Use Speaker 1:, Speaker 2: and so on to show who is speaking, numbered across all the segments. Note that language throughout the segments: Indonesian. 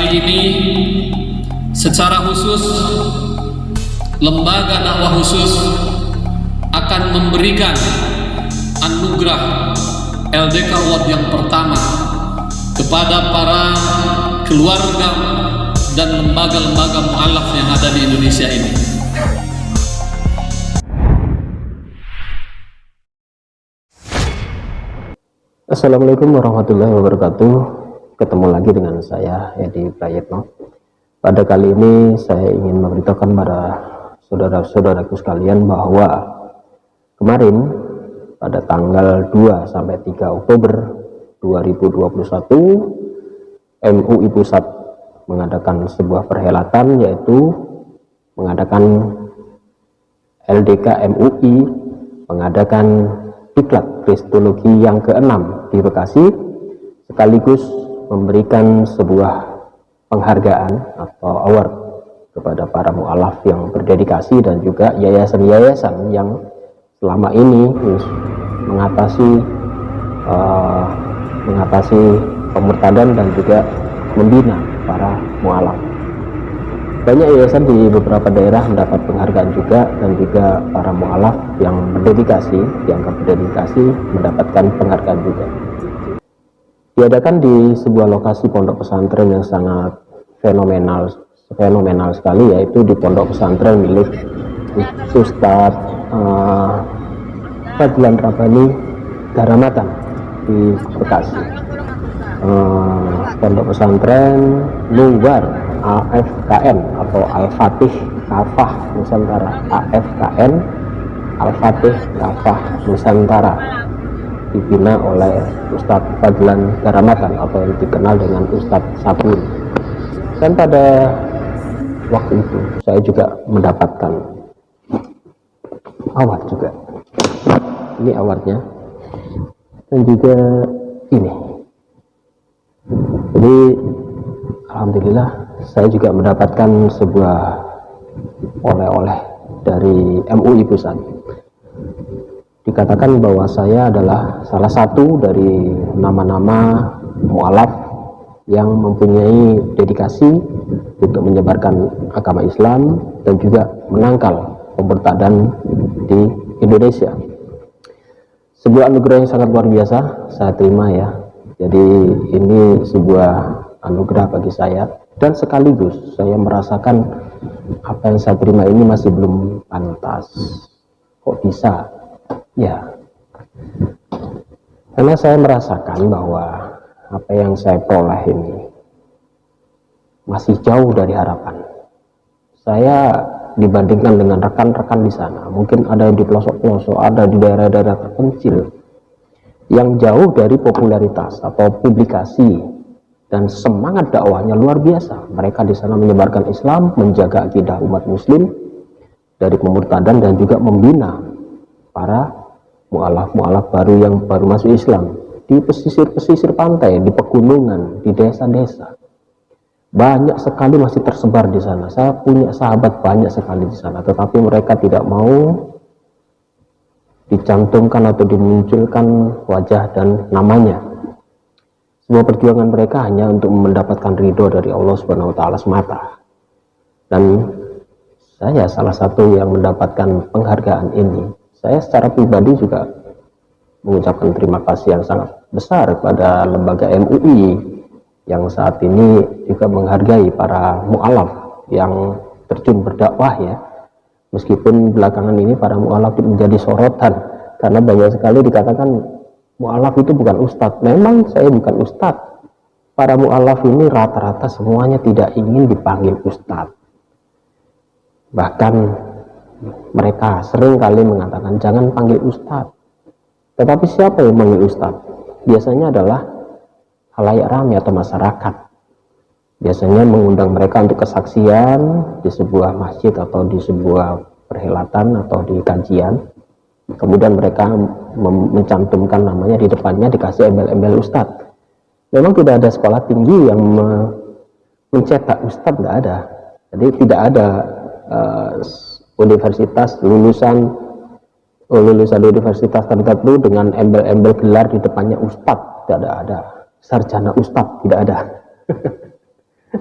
Speaker 1: kali ini secara khusus lembaga dakwah khusus akan memberikan anugerah LDK Award yang pertama kepada para keluarga dan lembaga-lembaga mu'alaf yang ada di Indonesia ini.
Speaker 2: Assalamualaikum warahmatullahi wabarakatuh. Ketemu lagi dengan saya, Edi Prayetno. Pada kali ini saya ingin memberitahukan pada saudara-saudaraku sekalian bahwa kemarin pada tanggal 2 sampai 3 Oktober 2021 MUI Pusat mengadakan sebuah perhelatan, yaitu mengadakan LDK MUI mengadakan diklat Kristologi yang ke-6 di Bekasi, sekaligus memberikan sebuah penghargaan atau award kepada para mu'alaf yang berdedikasi dan juga yayasan-yayasan yang selama ini mengatasi pemurtadan dan juga membina para mu'alaf. Banyak yayasan di beberapa daerah mendapat penghargaan juga, dan juga para mu'alaf yang dianggap berdedikasi mendapatkan penghargaan juga. Diadakan di sebuah lokasi pondok pesantren yang sangat fenomenal sekali, yaitu di pondok pesantren milik Ustadz Fadlan Rabbani Daramatan di Bekasi. Pondok pesantren Luar AFKN atau Al-Fatih Kafah Nusantara, AFKN Al-Fatih Kafah Nusantara, dibina oleh Ustadz Fadlan Daramatan atau yang dikenal dengan Ustadz Sabun. Dan pada waktu itu saya juga mendapatkan award juga. Ini awardnya, dan juga ini. Jadi alhamdulillah saya juga mendapatkan sebuah oleh-oleh dari MUI Pusat. Dikatakan bahwa saya adalah salah satu dari nama-nama mu'alaf yang mempunyai dedikasi untuk menyebarkan agama Islam dan juga menangkal pemurtadan di Indonesia. Sebuah anugerah yang sangat luar biasa saya terima ya. Jadi ini sebuah anugerah bagi saya, dan sekaligus saya merasakan apa yang saya terima ini masih belum pantas. Kok bisa? Ya, karena saya merasakan bahwa apa yang saya peroleh ini masih jauh dari harapan saya dibandingkan dengan rekan-rekan di sana. Mungkin ada yang di pelosok-pelosok, ada di daerah-daerah terpencil yang jauh dari popularitas atau publikasi, dan semangat dakwahnya luar biasa. Mereka di sana menyebarkan Islam, menjaga akidah umat muslim dari pemurtadan, dan juga membina para mu'alaf-mu'alaf baru yang baru masuk Islam di pesisir-pesisir pantai, di pegunungan, di desa-desa. Banyak sekali masih tersebar di sana. Saya punya sahabat banyak sekali di sana, tetapi mereka tidak mau dicantumkan atau dimunculkan wajah dan namanya. Semua perjuangan mereka hanya untuk mendapatkan ridho dari Allah Subhanahu wa Ta'ala semata. Dan saya salah satu yang mendapatkan penghargaan ini. Saya secara pribadi juga mengucapkan terima kasih yang sangat besar kepada lembaga MUI yang saat ini juga menghargai para mu'alaf yang terjun berdakwah ya. Meskipun belakangan ini para mu'alaf menjadi sorotan, karena banyak sekali dikatakan mu'alaf itu bukan ustadz. Memang saya bukan ustadz. Para mu'alaf ini rata-rata semuanya tidak ingin dipanggil ustadz. Bahkan mereka sering kali mengatakan jangan panggil ustadz. Tetapi siapa yang memanggil ustadz? Biasanya adalah khalayak ramai atau masyarakat. Biasanya mengundang mereka untuk kesaksian di sebuah masjid atau di sebuah perhelatan atau di kajian. Kemudian mereka mencantumkan namanya di depannya, dikasih embel-embel ustadz. Memang tidak ada sekolah tinggi yang mencetak ustadz, tidak ada. Jadi tidak ada universitas lulusan universitas tertentu dengan embel-embel gelar di depannya ustadz. Tidak ada. Sarjana ustadz tidak ada.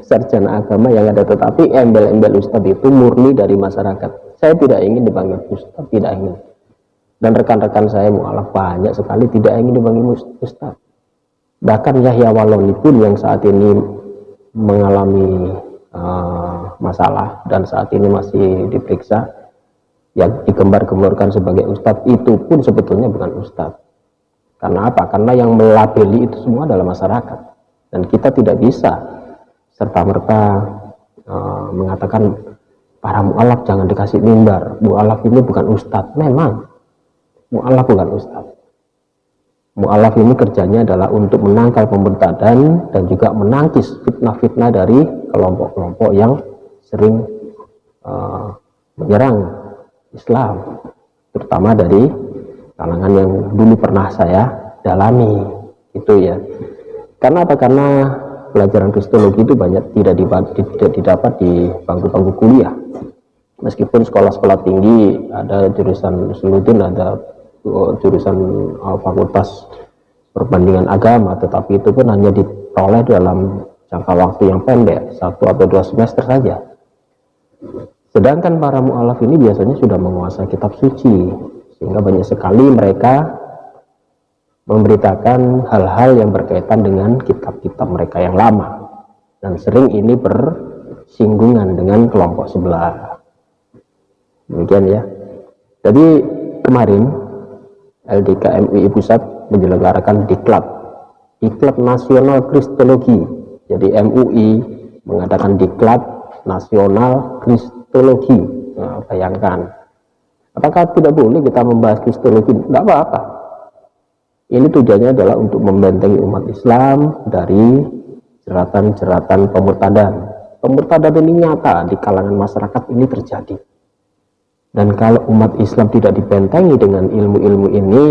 Speaker 2: sarjana agama yang ada, tetapi embel-embel ustadz itu murni dari masyarakat. Saya tidak ingin dipanggil ustadz, tidak ingin. Dan rekan-rekan saya mu'alaf banyak sekali tidak ingin dipanggil ustadz. Bahkan Yahya Waloni pun yang saat ini mengalami masalah dan saat ini masih diperiksa, yang digembar-gemborkan sebagai ustadz itu pun sebetulnya bukan ustadz. Karena apa? Karena yang melabeli itu semua adalah masyarakat, dan kita tidak bisa serta-merta mengatakan para mu'alaf jangan dikasih mimbar, mu'alaf ini bukan ustadz. Memang mu'alaf bukan ustadz. Mu'alaf ini kerjanya adalah untuk menangkal pemurtadan dan juga menangkis fitnah-fitnah dari kelompok-kelompok yang sering menyerang Islam, terutama dari kalangan yang dulu pernah saya dalami, itu ya. Karena apa? Karena pelajaran kristologi itu banyak tidak didapat di bangku-bangku kuliah. Meskipun sekolah-sekolah tinggi ada jurusan Suludin, ada jurusan fakultas perbandingan agama, tetapi itu pun hanya diperoleh dalam jangka waktu yang pendek, 1 atau 2 semester saja. Sedangkan para mu'alaf ini biasanya sudah menguasai kitab suci, sehingga banyak sekali mereka memberitakan hal-hal yang berkaitan dengan kitab-kitab mereka yang lama, dan sering ini bersinggungan dengan kelompok sebelah. Demikian ya. Jadi kemarin LDK MUI Pusat menyelenggarakan Diklat Nasional Kristologi. Jadi MUI mengadakan Diklat Nasional Kristologi. Nah, bayangkan, apakah tidak boleh kita membahas kristologi? Tidak apa-apa. Ini tujuannya adalah untuk membentengi umat Islam dari jeratan-jeratan pemurtadan. Pemurtadan ini nyata di kalangan masyarakat, ini terjadi. Dan kalau umat Islam tidak dibentengi dengan ilmu-ilmu ini,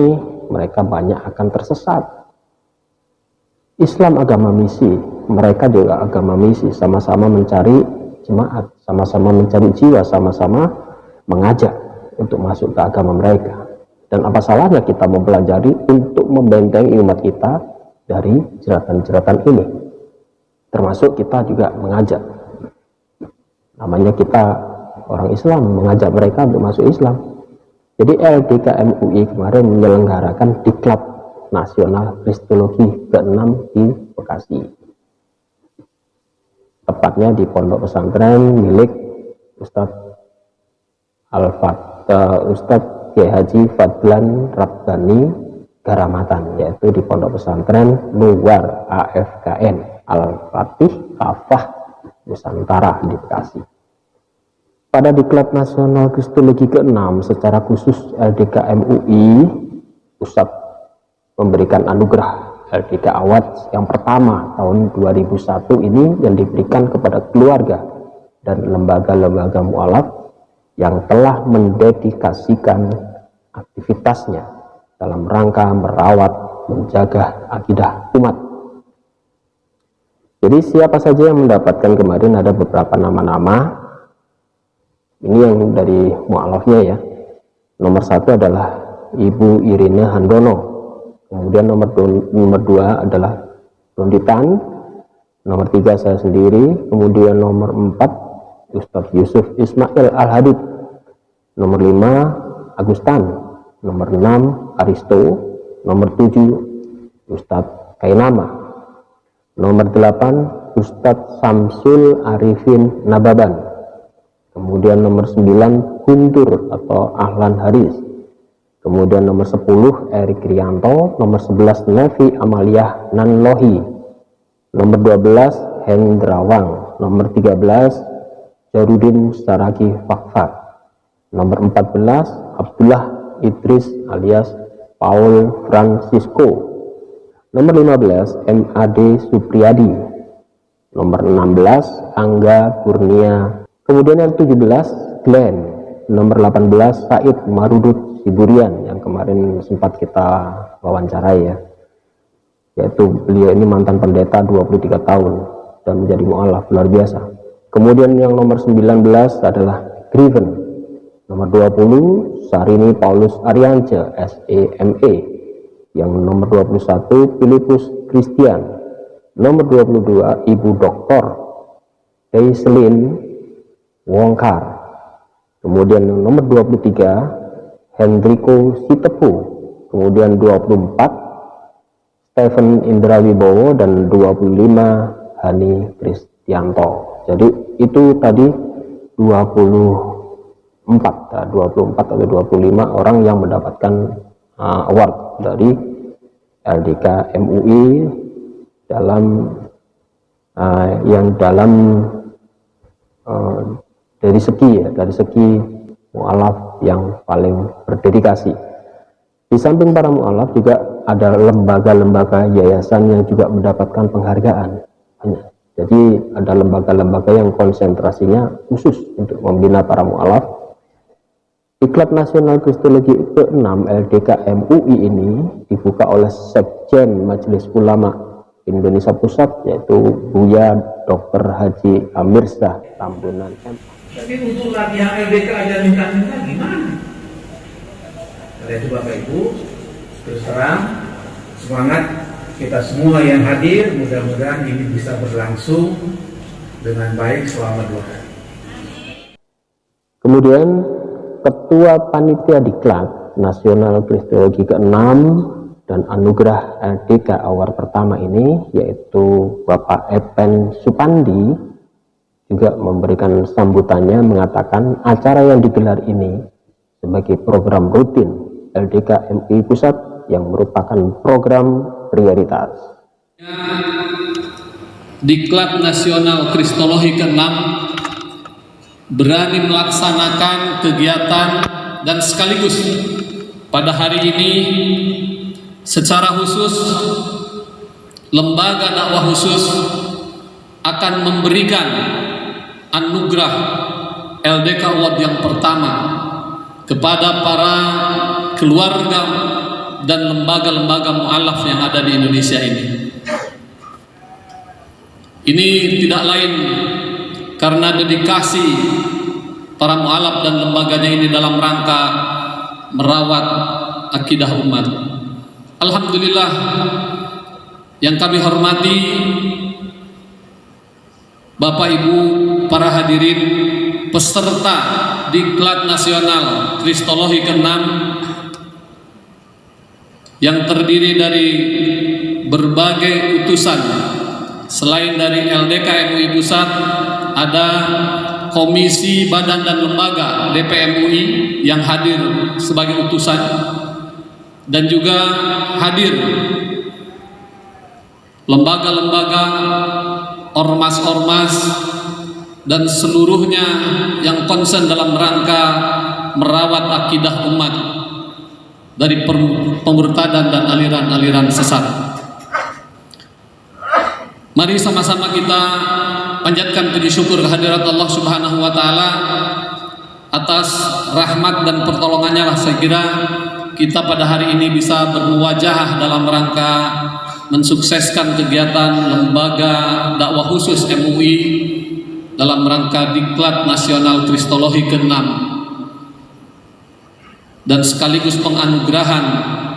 Speaker 2: mereka banyak akan tersesat. Islam agama misi, mereka juga agama misi, sama-sama mencari jemaat, sama-sama mencari jiwa, sama-sama mengajak untuk masuk ke agama mereka. Dan apa salahnya kita mempelajari untuk membentengi umat kita dari jeratan-jeratan ini? Termasuk kita juga mengajak. Namanya kita orang Islam, mengajak mereka untuk masuk Islam. Jadi LDK MUI kemarin menyelenggarakan Diklat Nasional Kristologi ke-6 di Bekasi. Tepatnya di pondok pesantren milik Ustadz Ustadz Kiai Haji Fadlan Rabbani Garamatan, yaitu di pondok pesantren luar AFKN Al-Fatih Kafah Nusantara di Bekasi. Pada Diklat Nasional Kristologi ke-6 secara khusus LDK MUI Pusat memberikan anugerah LDK Award yang pertama tahun 2001 ini yang diberikan kepada keluarga dan lembaga-lembaga mu'alaf yang telah mendedikasikan aktivitasnya dalam rangka merawat, menjaga akidah umat. Jadi siapa saja yang mendapatkan kemarin, ada beberapa nama-nama. Ini yang dari mu'alafnya ya. Nomor 1 adalah Ibu Irina Handono. Kemudian nomor 2 adalah Ronditan. Nomor 3 saya sendiri. Kemudian nomor 4 Ustadz Yusuf Ismail Al-Hadid. Nomor 5 Agustan. Nomor 6 Aristo. Nomor 7 Ustadz Kainama. Nomor 8 Ustadz Samsul Arifin Nababan. Kemudian nomor 9 Guntur atau Ahlan Haris. Kemudian nomor 10 Erik Rianto. Nomor 11 Nevi Amaliah Nanlohi. Nomor 12 Hendrawang. Nomor 13 Jarudin Saragi Fakfak. Nomor 14 Abdullah Idris alias Paul Francisco. Nomor 15 MAD Supriyadi. Nomor 16 Angga Kurnia. Kemudian yang 17 Glenn. Nomor 18 Said Marudut Siburian yang kemarin sempat kita wawancarai ya. Yaitu beliau ini mantan pendeta 23 tahun dan menjadi mu'alaf, luar biasa. Kemudian yang nomor 19 adalah Griven. Nomor 20 Sarini Paulus Ariance SEME. Yang nomor 21 Filipus Christian. Nomor 22 Ibu Dr. Kaislin Wongkar. Kemudian nomor 23 Hendriko Sitepu. Kemudian 24 Stephen Indra Wibowo dan 25 Hani Kristianto. Jadi itu tadi 24 atau 25 orang yang mendapatkan award dari LDK MUI dalam dari segi mu'alaf yang paling berdedikasi. Di samping para mu'alaf juga ada lembaga-lembaga yayasan yang juga mendapatkan penghargaan. Jadi ada lembaga-lembaga yang konsentrasinya khusus untuk membina para mu'alaf. Diklat Nasional Kristologi ke-6 LDK MUI ini dibuka oleh Sekjen Majelis Ulama Indonesia Pusat, yaitu Buya Dr. Haji Amirsah Tambunan M.
Speaker 3: Tapi untuk latihan LDK aja minta-minta gimana? Oleh itu Bapak Ibu, terus terang semangat kita semua yang hadir, mudah-mudahan ini bisa berlangsung dengan baik selama 2 hari.
Speaker 2: Kemudian Ketua Panitia Diklat Nasional Kristologi ke-6 dan Anugerah LDK Award pertama ini, yaitu Bapak Epen Supandi, juga memberikan sambutannya mengatakan acara yang digelar ini sebagai program rutin LDK MUI Pusat yang merupakan program prioritas.
Speaker 1: Diklat Nasional Kristologi ke-6 berani melaksanakan kegiatan dan sekaligus pada hari ini secara khusus lembaga dakwah khusus akan memberikan anugerah LDK Award yang pertama kepada para keluarga dan lembaga-lembaga mu'alaf yang ada di Indonesia ini. Ini tidak lain karena dedikasi para mu'alaf dan lembaganya ini dalam rangka merawat akidah umat. Alhamdulillah, yang kami hormati Bapak Ibu para hadirin peserta Diklat Nasional Kristologi ke-6 yang terdiri dari berbagai utusan. Selain dari LDK MUI Pusat, ada komisi badan dan lembaga DPMUI yang hadir sebagai utusan, dan juga hadir lembaga-lembaga, ormas-ormas, dan seluruhnya yang konsen dalam rangka merawat akidah umat dari pemurtadan dan aliran-aliran sesat. Mari sama-sama kita panjatkan puji syukur kehadirat Allah Subhanahu wa Ta'ala atas rahmat dan pertolongannya lah. Saya kira kita pada hari ini bisa bermuwajahah dalam rangka mensukseskan kegiatan lembaga dakwah khusus MUI dalam rangka Diklat Nasional Kristologi ke-6 dan sekaligus penganugerahan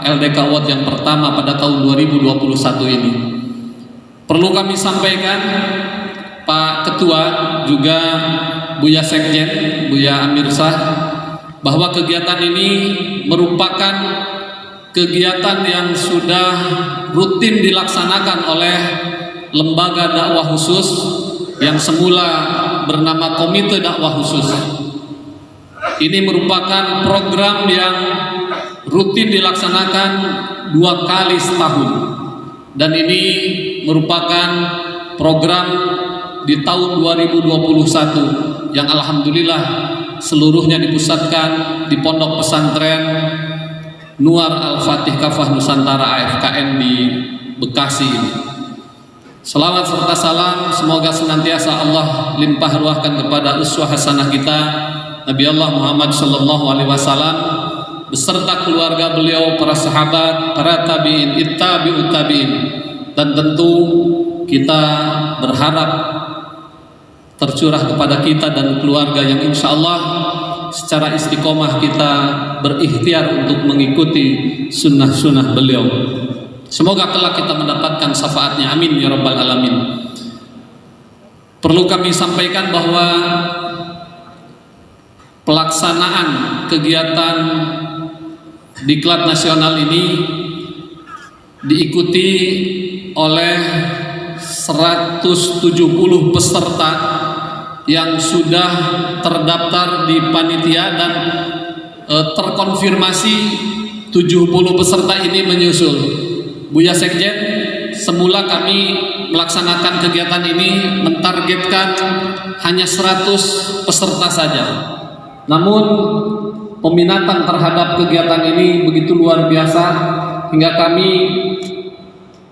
Speaker 1: LDK Award yang pertama pada tahun 2021 ini. Perlu kami sampaikan, Pak Ketua, juga Buya Sekjen, Buya Amirsah, bahwa kegiatan ini merupakan kegiatan yang sudah rutin dilaksanakan oleh lembaga dakwah khusus yang semula bernama Komite Dakwah Khusus. Ini merupakan program yang rutin dilaksanakan 2 kali setahun, dan ini merupakan program di tahun 2021 yang alhamdulillah seluruhnya dipusatkan di Pondok Pesantren Nuar Al-Fatih Kafah Nusantara AFKN di Bekasi ini. Salawat serta salam semoga senantiasa Allah limpah ruahkan kepada uswah hasanah kita Nabi Allah Muhammad SAW beserta keluarga beliau, para sahabat, para tabi'in, ittabi'ut tabi'in, dan tentu kita berharap tercurah kepada kita dan keluarga yang insya Allah secara istiqomah kita berikhtiar untuk mengikuti sunnah-sunnah beliau. Semoga kelak kita mendapatkan syafaatnya, amin ya rabbal alamin. perlu kami sampaikan bahwa pelaksanaan kegiatan Diklat Nasional ini diikuti oleh 170 peserta yang sudah terdaftar di panitia dan terkonfirmasi 70 peserta ini menyusul. Buya Sekjen, semula kami melaksanakan kegiatan ini mentargetkan hanya 100 peserta saja. Namun peminatan terhadap kegiatan ini begitu luar biasa hingga kami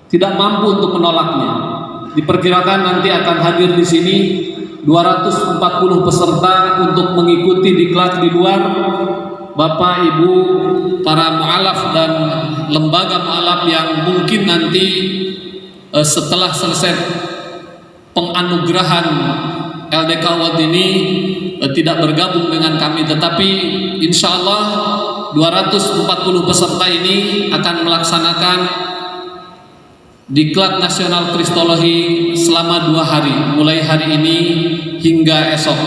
Speaker 1: tidak mampu untuk menolaknya. Diperkirakan nanti akan hadir di sini 240 peserta untuk mengikuti diklat di luar. Bapak, Ibu, para mu'alaf dan lembaga mu'alaf yang mungkin nanti setelah selesai penganugerahan LDK Awad ini tidak bergabung dengan kami, tetapi insya Allah 240 peserta ini akan melaksanakan Diklat Nasional Kristologi selama 2 hari, mulai hari ini hingga esok.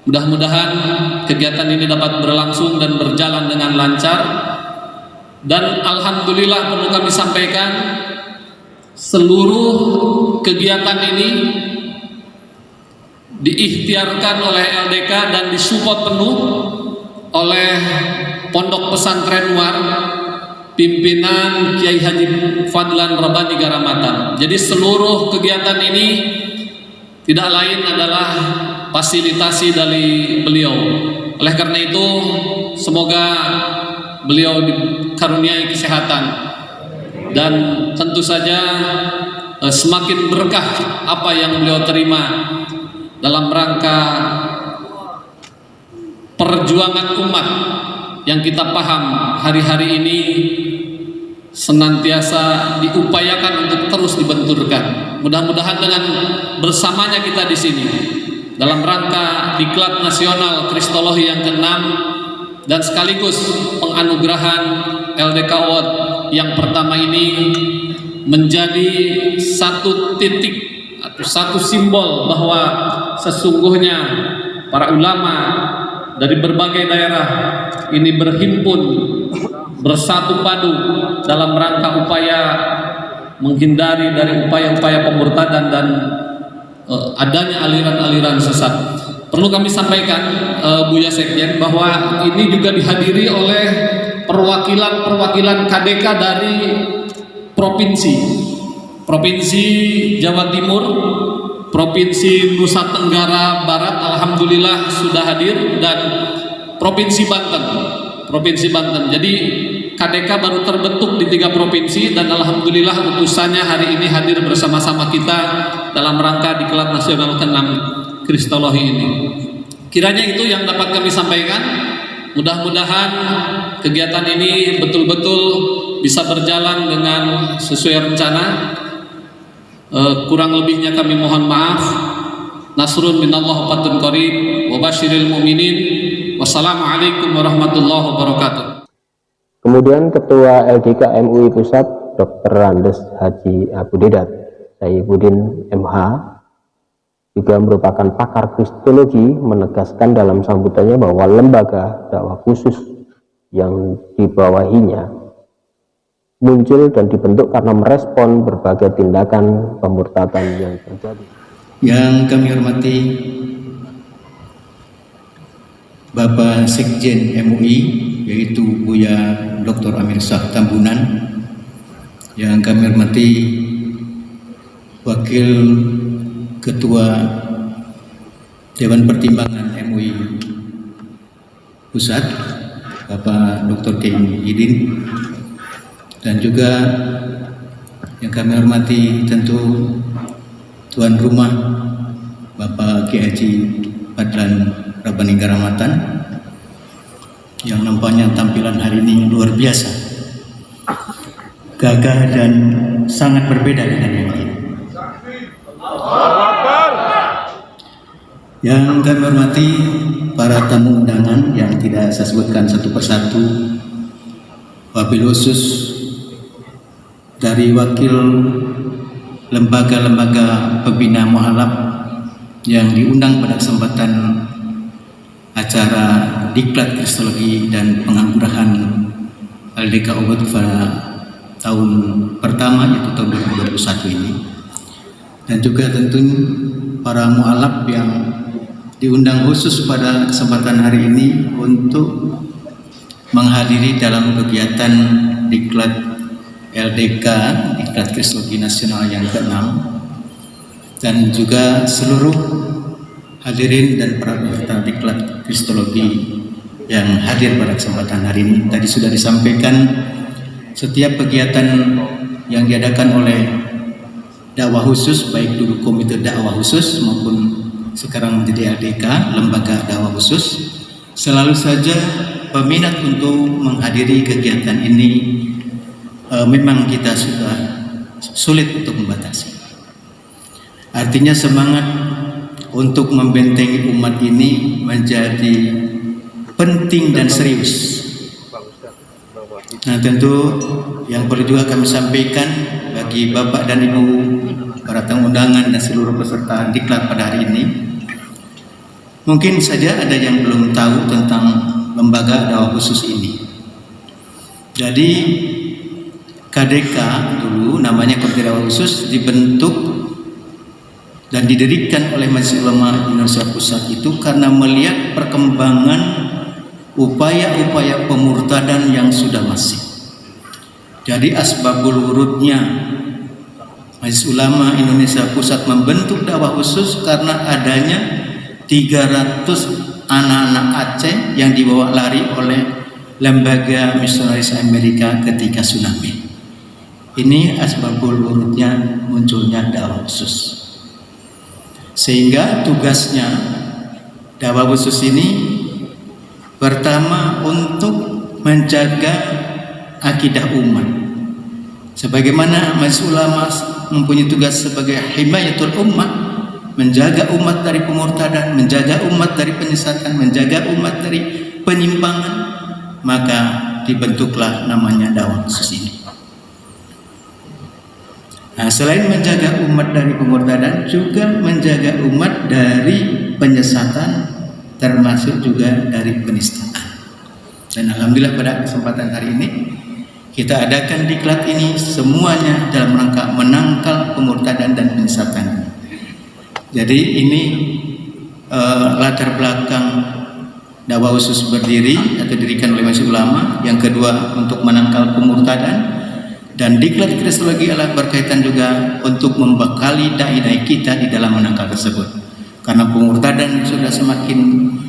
Speaker 1: Mudah-mudahan kegiatan ini dapat berlangsung dan berjalan dengan lancar. Dan alhamdulillah perlu kami sampaikan, seluruh kegiatan ini diikhtiarkan oleh LDK dan disupport penuh oleh Pondok Pesantren Nuar, pimpinan Kiai Haji Fadlan Rabbani Garamatan. Jadi seluruh kegiatan ini tidak lain adalah fasilitasi dari beliau. Oleh karena itu, semoga beliau dikaruniai kesehatan dan tentu saja semakin berkah apa yang beliau terima dalam rangka perjuangan umat yang kita paham hari-hari ini senantiasa diupayakan untuk terus dibenturkan. Mudah-mudahan dengan bersamanya kita di sini dalam rangka Diklat Nasional Kristologi yang ke-6 dan sekaligus penganugerahan LDK Award yang pertama ini menjadi satu titik atau satu simbol bahwa sesungguhnya para ulama dari berbagai daerah ini berhimpun bersatu padu dalam rangka upaya menghindari dari upaya-upaya pemurtadan dan adanya aliran-aliran sesat. Perlu kami sampaikan, Buya Sekjen, bahwa ini juga dihadiri oleh perwakilan-perwakilan KDK dari Provinsi Jawa Timur, Provinsi Nusa Tenggara Barat, alhamdulillah sudah hadir, dan Provinsi Banten. Jadi KDK baru terbentuk di 3 provinsi dan alhamdulillah utusannya hari ini hadir bersama-sama kita dalam rangka Diklat Nasional ke-6 Kristologi ini. Kiranya itu yang dapat kami sampaikan. Mudah-mudahan kegiatan ini betul-betul bisa berjalan dengan sesuai rencana. Kurang lebihnya kami mohon maaf. Nasrun minallah fatun qarib wa basyiril mu'minin. Wassalamualaikum warahmatullahi wabarakatuh.
Speaker 2: Kemudian Ketua LDK MUI Pusat Dr. Randes Haji Abu Dedat Saifuddin MH, juga merupakan pakar kristologi, menegaskan dalam sambutannya bahwa lembaga dakwah khusus yang dibawahinya muncul dan dibentuk karena merespon berbagai tindakan pemurtadan yang terjadi.
Speaker 4: Yang kami hormati Bapak Sekjen MUI, yaitu Buya Dr. Amir Shah Tambunan. Yang kami hormati Wakil Ketua Dewan Pertimbangan MUI Pusat, Bapak Dr. Kiai Idin. Dan juga yang kami hormati tentu tuan rumah Bapak Kiai Haji Fadlan Rabbani Garamatan, yang nampaknya tampilan hari ini luar biasa, gagah dan sangat berbeda dengan yang lain. Yang kami hormati para tamu undangan yang tidak saya sebutkan satu persatu, wabil khusus dari wakil lembaga-lembaga pembina mu'alaf yang diundang pada kesempatan acara Diklat Kristologi dan Penganugerahan LDK Ubud pada tahun pertama, yaitu tahun 2021 ini, dan juga tentunya para mu'alaf yang diundang khusus pada kesempatan hari ini untuk menghadiri dalam kegiatan Diklat LDK, Diklat Kristologi Nasional yang ke-6, dan juga seluruh hadirin dan para peserta Diklat Kristologi yang hadir pada kesempatan hari ini. Tadi sudah disampaikan, setiap kegiatan yang diadakan oleh dakwah khusus, baik dulu komite dakwah khusus maupun sekarang menjadi LDK, lembaga dakwah khusus, selalu saja peminat untuk menghadiri kegiatan ini memang kita sudah sulit untuk membatasi. Artinya semangat untuk membentengi umat ini menjadi penting dan serius. Nah, tentu yang perlu juga kami sampaikan bagi Bapak dan Ibu, para tamu undangan dan seluruh peserta Diklat pada hari ini, mungkin saja ada yang belum tahu tentang lembaga dakwah khusus ini. Jadi KDK dulu namanya Komite Dakwah Khusus dibentuk dan didirikan oleh Majelis Ulama Indonesia Pusat itu karena melihat perkembangan upaya-upaya pemurtadan yang sudah masif. Jadi asbabul wurudnya Majelis Ulama Indonesia Pusat membentuk dakwah khusus karena adanya 300 anak-anak Aceh yang dibawa lari oleh lembaga misionaris Amerika ketika tsunami. Ini asbabul wurudnya munculnya dakwah khusus. Sehingga tugasnya dakwah khusus ini pertama untuk menjaga akidah umat. Sebagaimana Majelis Ulama mempunyai tugas sebagai himayatul ummah, menjaga umat dari pemurtadan, menjaga umat dari penyesatan, menjaga umat dari penyimpangan, maka dibentuklah namanya dakwah khusus ini. Nah, selain menjaga umat dari pemurtadan, juga menjaga umat dari penyesatan, termasuk juga dari penistaan. Dan alhamdulillah pada kesempatan hari ini kita adakan diklat ini semuanya dalam rangka menangkal pemurtadan dan penyesatan. Jadi ini latar belakang dakwah khusus berdiri atau didirikan oleh Majelis Ulama. Yang kedua untuk menangkal pemurtadan. Dan Diklat Kristologi adalah berkaitan juga untuk membekali dai-dai kita di dalam menangkal tersebut. Karena pemurtadan sudah semakin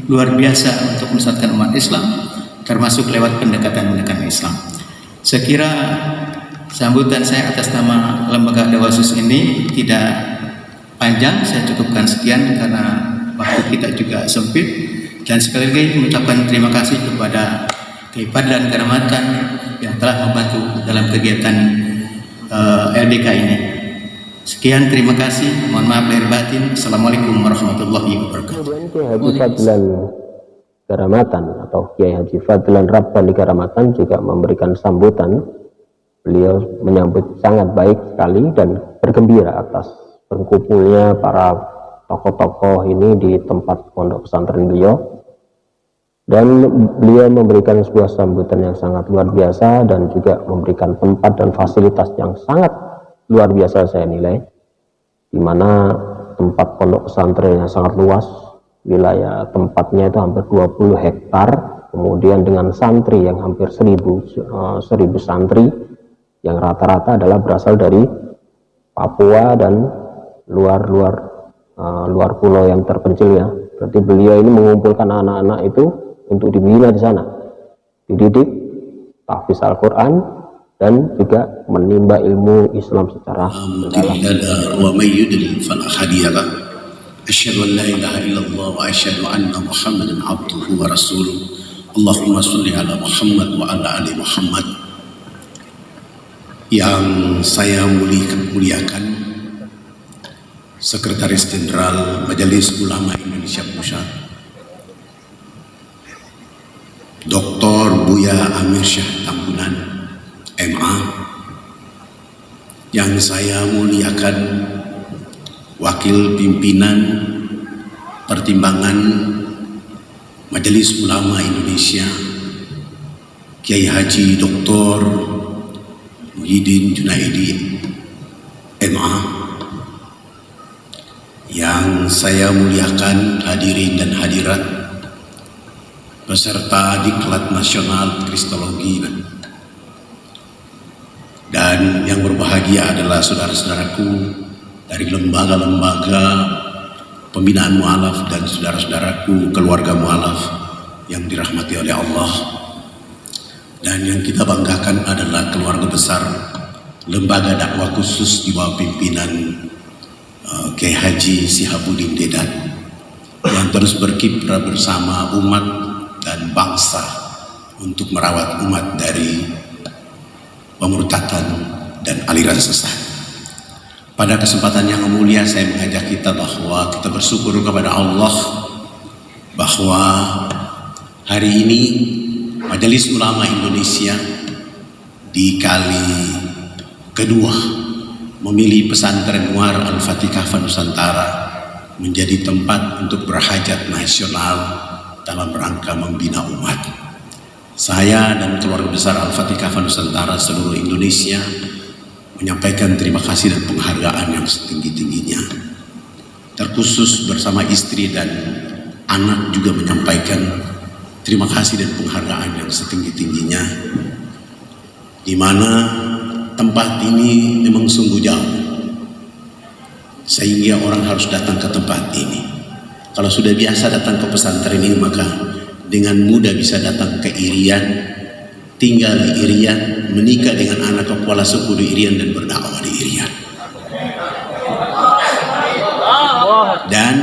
Speaker 4: luar biasa untuk menyesatkan umat Islam, termasuk lewat pendekatan-pendekatan Islam. Sekira sambutan saya atas nama lembaga dakwah khusus ini tidak panjang, saya cukupkan sekian karena waktu kita juga sempit. Dan sekali lagi mengucapkan terima kasih kepada Kehebatan dan Kehormatan yang telah membantu dalam kegiatan LDK ini. Sekian, terima kasih. Mohon maaf lahir batin. Assalamualaikum warahmatullahi wabarakatuh.
Speaker 2: Kemudian Kiai Haji Fadlan Karamatan atau Kiai Haji Fadlan Rabbani Karamatan juga memberikan sambutan. Beliau menyambut sangat baik sekali dan bergembira atas berkumpulnya para tokoh-tokoh ini di tempat pondok pesantren beliau. Dan beliau memberikan sebuah sambutan yang sangat luar biasa dan juga memberikan tempat dan fasilitas yang sangat luar biasa saya nilai, di mana tempat pondok pesantren yang sangat luas, wilayah tempatnya itu hampir 20 hektar, kemudian dengan santri yang hampir 1000 santri yang rata-rata adalah berasal dari Papua dan luar pulau yang terpencil ya. Berarti beliau ini mengumpulkan anak-anak itu untuk dibina di sana, dididik tahfiz Al-Quran dan juga menimba ilmu Islam secara mendalam.
Speaker 5: Wa may yudlil fala hadiya lahu. Asyhadu an la ilaha illallah wa asyhadu anna Muhammadan abduhu wa rasuluh. Allahumma shalli ala Muhammad wa ala ali Muhammad. Yang saya muliakan Sekretaris Jenderal Majelis Ulama Indonesia Pusat, Dr. Buya Amir Syah Tambunan, MA. Yang saya muliakan Wakil Pimpinan pertimbangan Majelis Ulama Indonesia, Kiai Haji Dr. Muhyiddin Junaidi MA, yang saya muliakan hadirin dan hadirat, peserta Diklat Nasional Kristologi, dan yang berbahagia adalah saudara-saudaraku dari lembaga-lembaga pembinaan mu'alaf dan saudara-saudaraku keluarga mu'alaf yang dirahmati oleh Allah. Dan yang kita banggakan adalah keluarga besar lembaga dakwah khusus di bawah pimpinan Kiai Haji Sihabuddin Dedan yang terus berkiprah bersama umat dan bangsa untuk merawat umat dari pemurtadan dan aliran sesat. Pada kesempatan yang mulia saya mengajak kita bahwa kita bersyukur kepada Allah bahwa hari ini Majelis Ulama Indonesia di kali kedua memilih pesantren Muar Al-Fatihah Nusantara menjadi tempat untuk berhajat nasional dalam rangka membina umat. Saya dan keluarga besar Al-Fatihah Nusantara seluruh Indonesia menyampaikan terima kasih dan penghargaan yang setinggi-tingginya. Terkhusus bersama istri dan anak juga menyampaikan terima kasih dan penghargaan yang setinggi-tingginya, di mana tempat ini memang sungguh jauh, sehingga orang harus datang ke tempat ini. Kalau sudah biasa datang ke pesantren ini, maka dengan mudah bisa datang ke Irian, tinggal di Irian, menikah dengan anak kepala suku di Irian dan berdakwah di Irian. Dan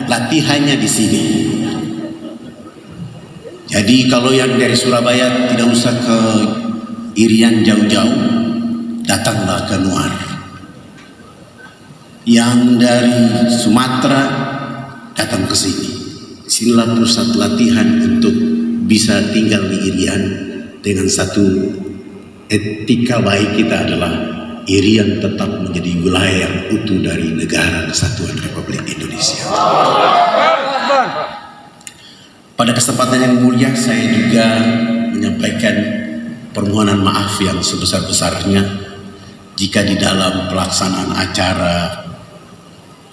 Speaker 5: latihannya di sini. Jadi kalau yang dari Surabaya tidak usah ke Irian jauh-jauh, datanglah ke Nuar. Yang dari Sumatera datang ke sini. Sinilah pusat latihan untuk bisa tinggal di Irian dengan satu etika baik kita adalah Irian tetap menjadi wilayah yang utuh dari Negara Kesatuan Republik Indonesia. Pada kesempatan yang mulia saya juga menyampaikan permohonan maaf yang sebesar-besarnya jika di dalam pelaksanaan acara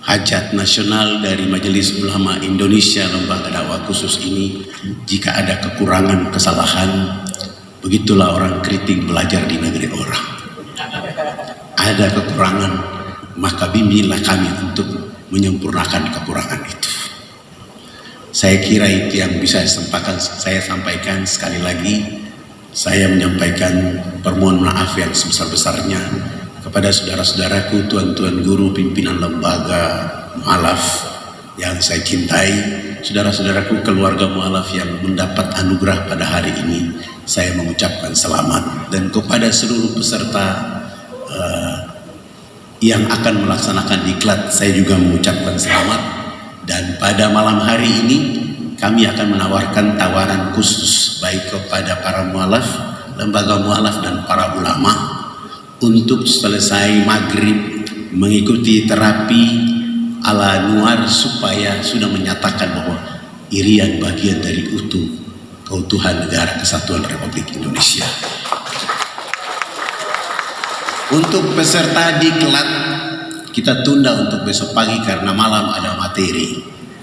Speaker 5: hajat nasional dari Majelis Ulama Indonesia Lembaga Dakwah Khusus ini jika ada kekurangan, kesalahan. Begitulah orang kritik belajar di negeri orang. Ada kekurangan, maka bimbinglah kami untuk menyempurnakan kekurangan itu. Saya kira itu yang bisa saya sampaikan. Sekali lagi saya menyampaikan permohonan maaf yang sebesar-besarnya kepada saudara-saudaraku, tuan-tuan guru, pimpinan lembaga mu'alaf yang saya cintai, saudara-saudaraku keluarga mu'alaf yang mendapat anugerah pada hari ini. Saya mengucapkan selamat, dan kepada seluruh peserta yang akan melaksanakan diklat saya juga mengucapkan selamat. Dan pada malam hari ini kami akan menawarkan tawaran khusus baik kepada para mu'alaf, lembaga mu'alaf dan para ulama untuk selesai maghrib mengikuti terapi ala Nuar supaya sudah menyatakan bahwa Irian bagian dari keutuhan Negara Kesatuan Republik Indonesia. Untuk peserta diklat kita tunda untuk besok pagi karena malam ada materi.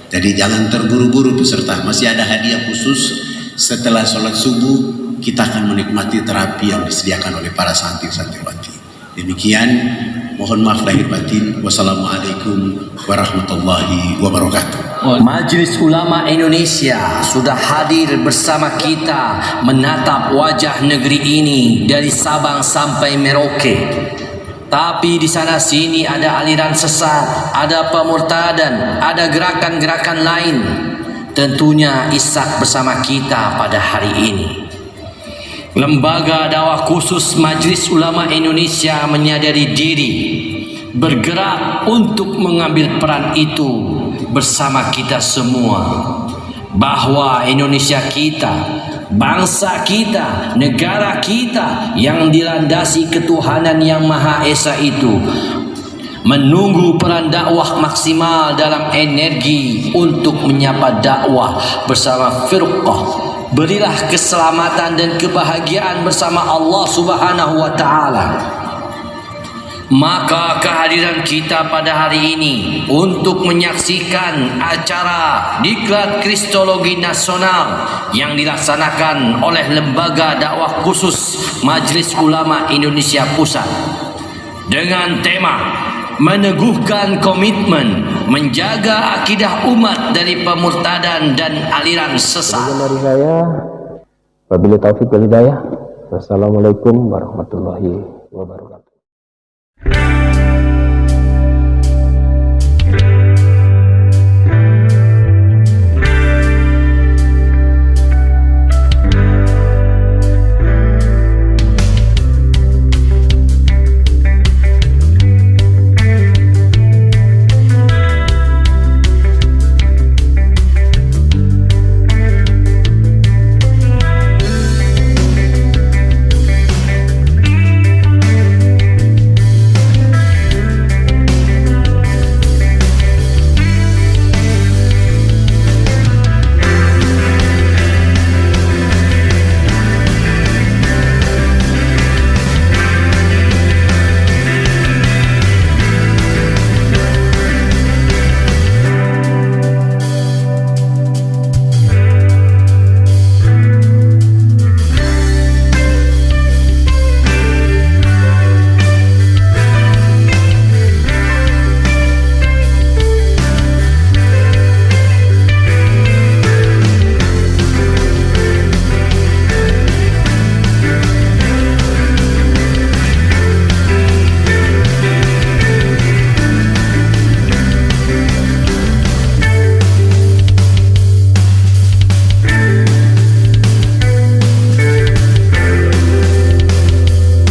Speaker 5: Jadi jangan terburu-buru peserta, masih ada hadiah khusus. Setelah sholat subuh kita akan menikmati terapi yang disediakan oleh para santri-santriwati. Demikian, mohon maaf lahir batin. Wassalamualaikum warahmatullahi wabarakatuh.
Speaker 6: Majelis Ulama Indonesia sudah hadir bersama kita menatap wajah negeri ini dari Sabang sampai Merauke. Tapi di sana sini ada aliran sesat, ada pemurtadan, ada gerakan-gerakan lain. Tentunya Ishak bersama kita pada hari ini. Lembaga dakwah khusus Majelis Ulama Indonesia menyadari diri, bergerak untuk mengambil peran itu bersama kita semua. Bahwa Indonesia kita, bangsa kita, negara kita yang dilandasi ketuhanan yang Maha Esa itu menunggu peran dakwah maksimal dalam energi untuk menyapa dakwah bersama firqah. Berilah keselamatan dan kebahagiaan bersama Allah Subhanahu wa taala. Maka kehadiran kita pada hari ini untuk menyaksikan acara Diklat Kristologi Nasional yang dilaksanakan oleh Lembaga Dakwah Khusus Majelis Ulama Indonesia Pusat dengan tema meneguhkan komitmen menjaga akidah umat dari pemurtadan dan aliran sesat.
Speaker 2: Sekian dari saya. Wabillahi taufiq wal hidayah. Wassalamualaikum warahmatullahi wabarakatuh.